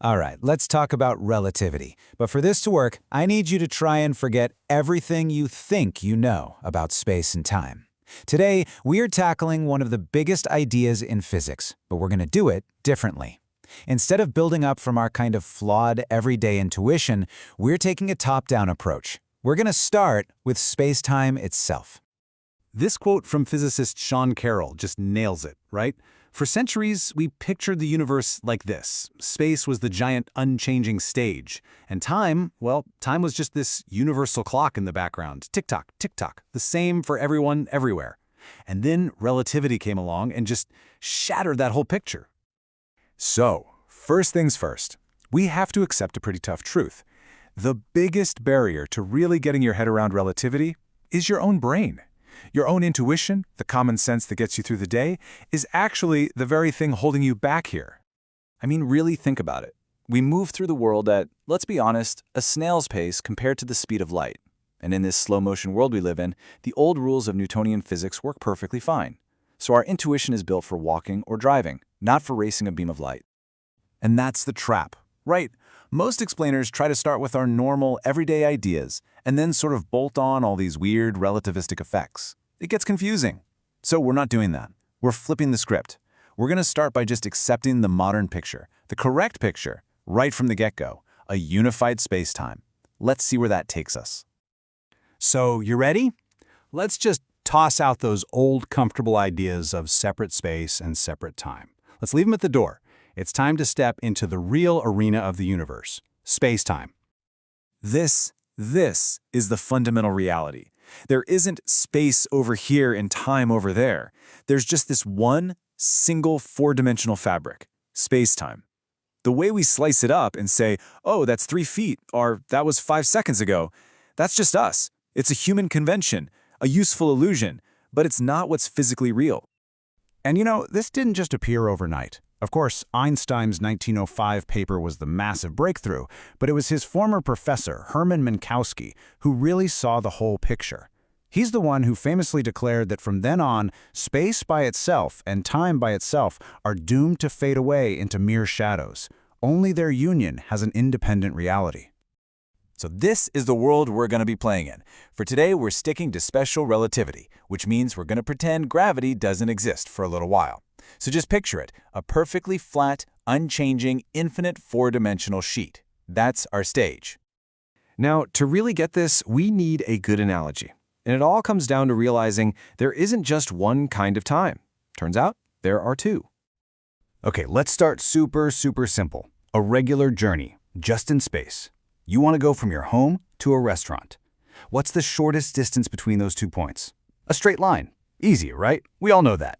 All right, let's talk about relativity. But for this to work, I need you to try and forget everything you think you know about space and time. Today, we are tackling one of the biggest ideas in physics, but we're going to do it differently. Instead of building up from our kind of flawed everyday intuition, we're taking a top-down approach. We're going to start with space-time itself. This quote from physicist Sean Carroll just nails it, right? For centuries, we pictured the universe like this. Space was the giant, unchanging stage. And time, well, time was just this universal clock in the background. Tick-tock, tick-tock, the same for everyone, everywhere. And then relativity came along and just shattered that whole picture. So, first things first, we have to accept a pretty tough truth. The biggest barrier to really getting your head around relativity is your own brain. Your own intuition, the common sense that gets you through the day, is actually the very thing holding you back here. I mean, really think about it. We move through the world at, let's be honest, a snail's pace compared to the speed of light. And in this slow-motion world we live in, the old rules of Newtonian physics work perfectly fine. So our intuition is built for walking or driving, not for racing a beam of light. And that's the trap, right? Most explainers try to start with our normal, everyday ideas and then sort of bolt on all these weird relativistic effects. It gets confusing. So we're not doing that. We're flipping the script. We're going to start by just accepting the modern picture, the correct picture, right from the get-go, a unified space-time. Let's see where that takes us. So, you ready? Let's just toss out those old, comfortable ideas of separate space and separate time. Let's leave them at the door. It's time to step into the real arena of the universe, space-time. This is the fundamental reality. There isn't space over here and time over there. There's just this one, single, four-dimensional fabric, space-time. The way we slice it up and say, oh, that's 3 feet, or that was 5 seconds ago, that's just us. It's a human convention, a useful illusion, but it's not what's physically real. And you know, this didn't just appear overnight. Of course, Einstein's 1905 paper was the massive breakthrough, but it was his former professor, Hermann Minkowski, who really saw the whole picture. He's the one who famously declared that from then on, space by itself and time by itself are doomed to fade away into mere shadows. Only their union has an independent reality. So this is the world we're going to be playing in. For today, we're sticking to special relativity, which means we're going to pretend gravity doesn't exist for a little while. So just picture it, a perfectly flat, unchanging, infinite four-dimensional sheet. That's our stage. Now, to really get this, we need a good analogy. And it all comes down to realizing there isn't just one kind of time. Turns out, there are two. Okay, let's start super simple. A regular journey, just in space. You want to go from your home to a restaurant. What's the shortest distance between those 2 points? A straight line. Easy, right? We all know that.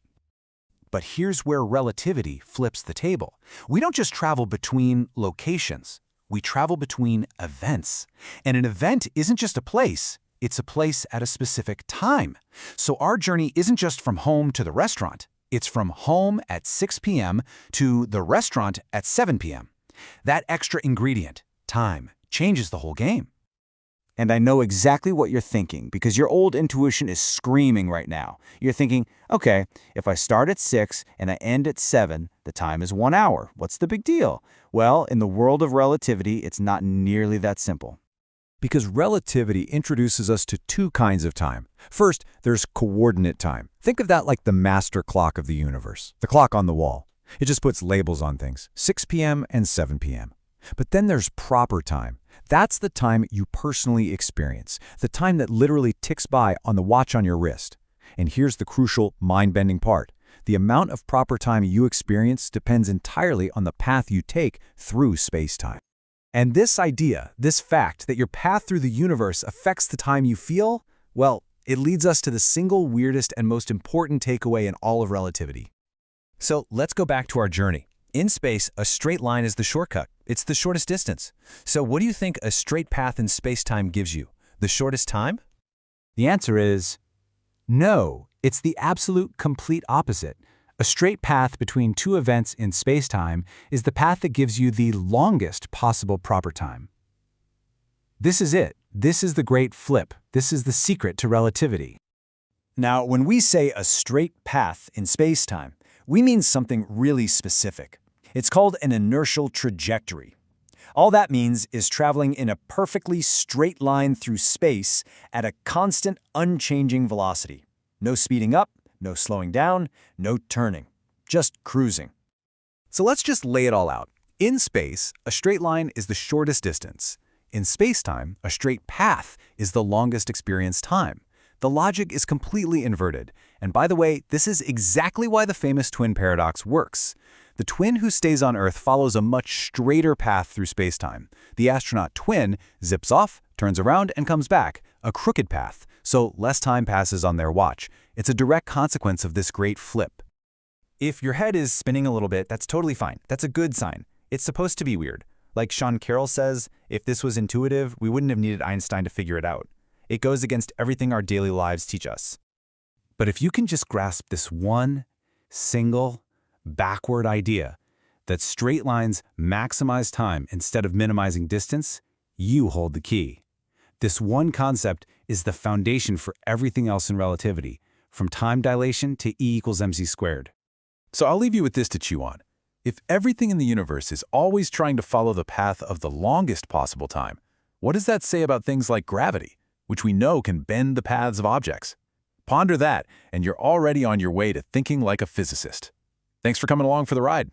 But here's where relativity flips the table. We don't just travel between locations. We travel between events. And an event isn't just a place. It's a place at a specific time. So our journey isn't just from home to the restaurant. It's from home at 6 p.m. to the restaurant at 7 p.m. That extra ingredient, time, changes the whole game. And I know exactly what you're thinking, because your old intuition is screaming right now. You're thinking, okay, if I start at 6 and I end at 7, the time is 1 hour. What's the big deal? Well, in the world of relativity, it's not nearly that simple. Because relativity introduces us to two kinds of time. First, there's coordinate time. Think of that like the master clock of the universe, the clock on the wall. It just puts labels on things, 6 p.m. and 7 p.m. But then there's proper time. That's the time you personally experience, the time that literally ticks by on the watch on your wrist. And here's the crucial, mind-bending part. The amount of proper time you experience depends entirely on the path you take through space-time. And this idea, this fact that your path through the universe affects the time you feel, well, it leads us to the single weirdest and most important takeaway in all of relativity. So let's go back to our journey. In space, a straight line is the shortcut. It's the shortest distance. So what do you think a straight path in space-time gives you? The shortest time? The answer is no. It's the absolute complete opposite. A straight path between two events in space-time is the path that gives you the longest possible proper time. This is it. This is the great flip. This is the secret to relativity. Now, when we say a straight path in space-time, we mean something really specific. It's called an inertial trajectory. All that means is traveling in a perfectly straight line through space at a constant, unchanging velocity. No speeding up, no slowing down, no turning. Just cruising. So let's just lay it all out. In space, a straight line is the shortest distance. In spacetime, a straight path is the longest experienced time. The logic is completely inverted. And by the way, this is exactly why the famous twin paradox works. The twin who stays on Earth follows a much straighter path through spacetime. The astronaut twin zips off, turns around, and comes back, a crooked path, so less time passes on their watch. It's a direct consequence of this great flip. If your head is spinning a little bit, that's totally fine. That's a good sign. It's supposed to be weird. Like Sean Carroll says, if this was intuitive, we wouldn't have needed Einstein to figure it out. It goes against everything our daily lives teach us. But if you can just grasp this one single backward idea that straight lines maximize time instead of minimizing distance, you hold the key. This one concept is the foundation for everything else in relativity, from time dilation to E=mc². So I'll leave you with this to chew on. If everything in the universe is always trying to follow the path of the longest possible time, what does that say about things like gravity, which we know can bend the paths of objects? Ponder that, and you're already on your way to thinking like a physicist. Thanks for coming along for the ride.